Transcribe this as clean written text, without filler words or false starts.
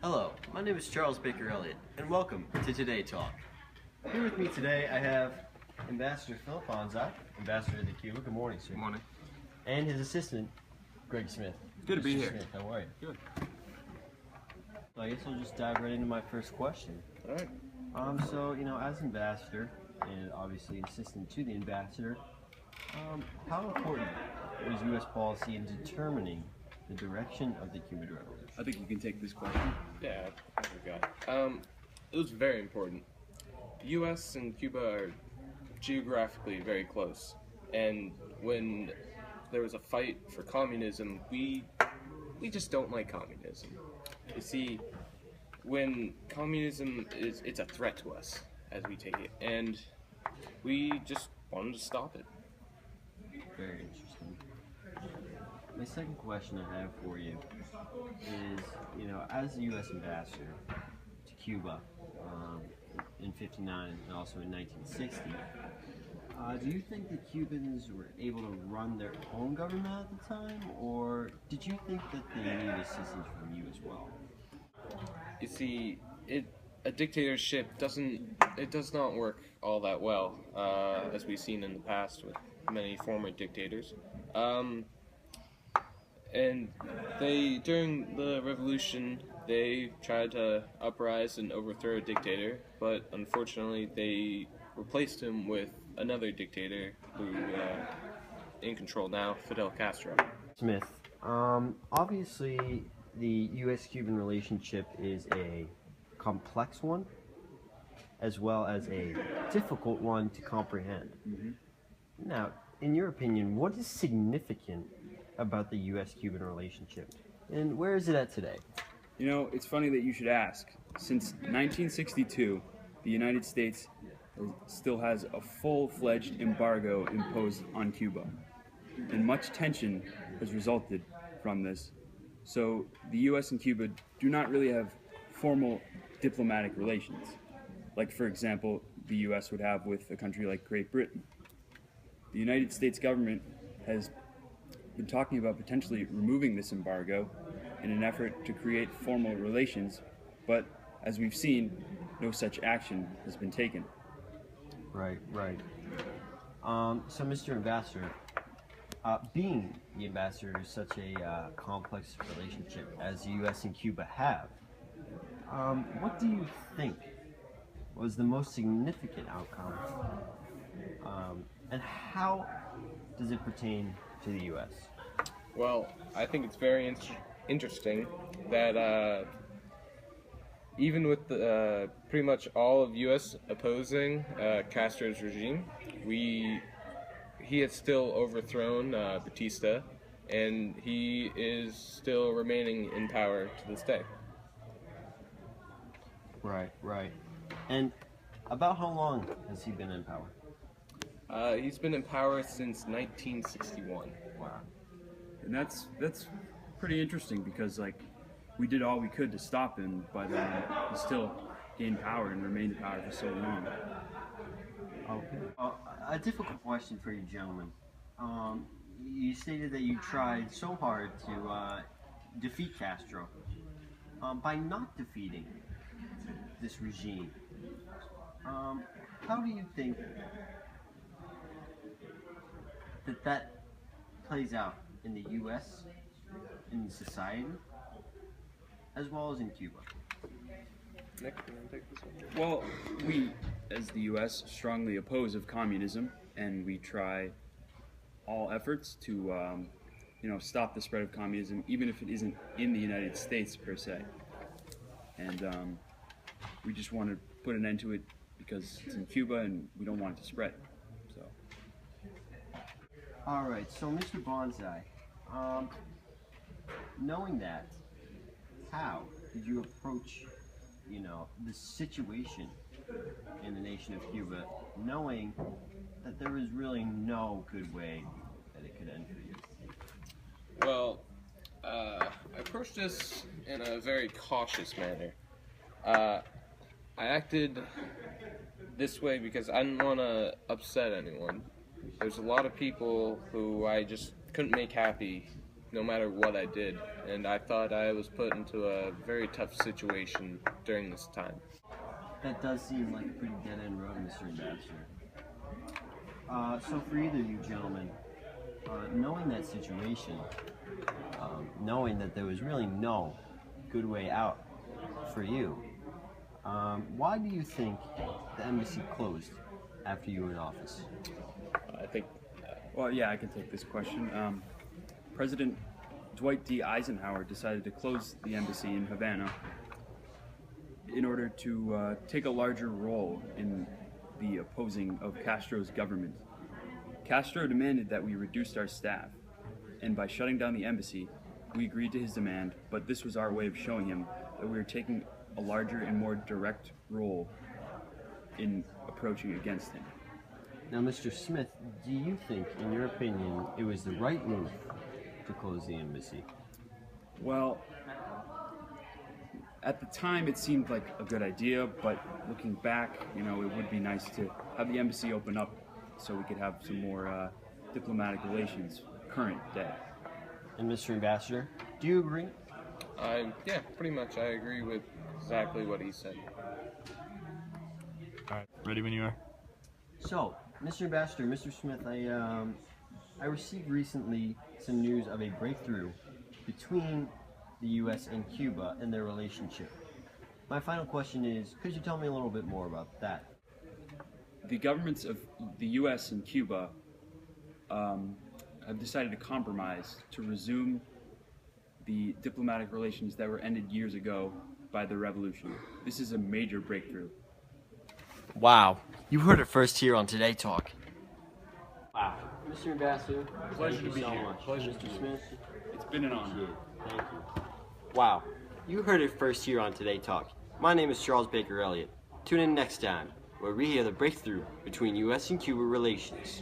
Hello, my name is Charles Baker Elliott, and welcome to Today Talk. Here with me today, I have Ambassador Philip Bonzai, Ambassador to Cuba. Good morning, sir. Good morning. And his assistant, Greg Smith. Good to be Mr. here. Smith, how are you? Good. So I guess I'll just dive right into my first question. All right. As ambassador, and obviously an assistant to the ambassador, how important was U.S. policy in determining the direction of the Cuban Revolution? I think you can take this question. Yeah, I forgot. It was very important. The U.S. and Cuba are geographically very close, and when there was a fight for communism, we just don't like communism. You see, when communism it's a threat to us as we take it, and we just wanted to stop it. Very interesting. My second question I have for you is, as the U.S. ambassador to Cuba in '59 and also in 1960, do you think the Cubans were able to run their own government at the time, or did you think that they needed assistance from you as well? You see, a dictatorship does not work all that well, as we've seen in the past with many former dictators. And during the revolution, they tried to uprise and overthrow a dictator, but unfortunately they replaced him with another dictator who in control now, Fidel Castro. Smith, obviously the U.S.-Cuban relationship is a complex one, as well as a difficult one to comprehend. Now, in your opinion, what is significant about the U.S.-Cuban relationship, and where is it at today? You know, it's funny that you should ask. Since 1962, the United States still has a full-fledged embargo imposed on Cuba, and much tension has resulted from this. So the U.S. and Cuba do not really have formal diplomatic relations, like, for example, the U.S. would have with a country like Great Britain. The United States government has been talking about potentially removing this embargo in an effort to create formal relations, but as we've seen, no such action has been taken. Right. So, Mr. Ambassador, being the ambassador to such a complex relationship as the U.S. and Cuba have, what do you think was the most significant outcome, and how does it pertain to the U.S.? Well, I think it's very interesting that even with pretty much all of U.S. opposing Castro's regime, he has still overthrown Batista, and he is still remaining in power to this day. Right. And about how long has he been in power? He's been in power since 1961. Wow. And that's pretty interesting because, like, we did all we could to stop him, but he still gained power and remained in power for so long. Okay. A difficult question for you gentlemen. You stated that you tried so hard to defeat Castro. By not defeating this regime, how do you think that plays out in the U.S., in society, as well as in Cuba? Nick, you want to take this one? Well, we, as the U.S., strongly oppose of communism, and we try all efforts to, stop the spread of communism, even if it isn't in the United States per se. And we just want to put an end to it because it's in Cuba, and we don't want it to spread. So. All right. So, Mr. Bonzai, knowing that, how did you approach, the situation in the nation of Cuba, knowing that there was really no good way that it could end for you? Well, I approached this in a very cautious manner. I acted this way because I didn't want to upset anyone. There's a lot of people who I just couldn't make happy no matter what I did, and I thought I was put into a very tough situation during this time. That does seem like a pretty dead-end road, Mr. Ambassador. So for either of you gentlemen, knowing that situation, knowing that there was really no good way out for you, why do you think the embassy closed after you were in office? I think Well, yeah, I can take this question. President Dwight D. Eisenhower decided to close the embassy in Havana in order to take a larger role in the opposing of Castro's government. Castro demanded that we reduced our staff, and by shutting down the embassy, we agreed to his demand, but this was our way of showing him that we were taking a larger and more direct role in approaching against him. Now, Mr. Smith, do you think, in your opinion, it was the right move to close the embassy? Well, at the time it seemed like a good idea, but looking back, it would be nice to have the embassy open up so we could have some more diplomatic relations current day. And Mr. Ambassador, do you agree? yeah, pretty much I agree with exactly what he said. All right, ready when you are. So, Mr. Ambassador, Mr. Smith, I received recently some news of a breakthrough between the U.S. and Cuba and their relationship. My final question is, could you tell me a little bit more about that? The governments of the U.S. and Cuba have decided to compromise to resume the diplomatic relations that were ended years ago by the revolution. This is a major breakthrough. Wow, you heard it first here on Today Talk. Wow, Mr. Ambassador, Pleasure thank to be you so here. much. Pleasure to Mr. be here. Smith, It's been an honor. thank you. Wow, you heard it first here on Today Talk. My name is Charles Baker Elliott. Tune in next time, where we hear the breakthrough between U.S. and Cuba relations.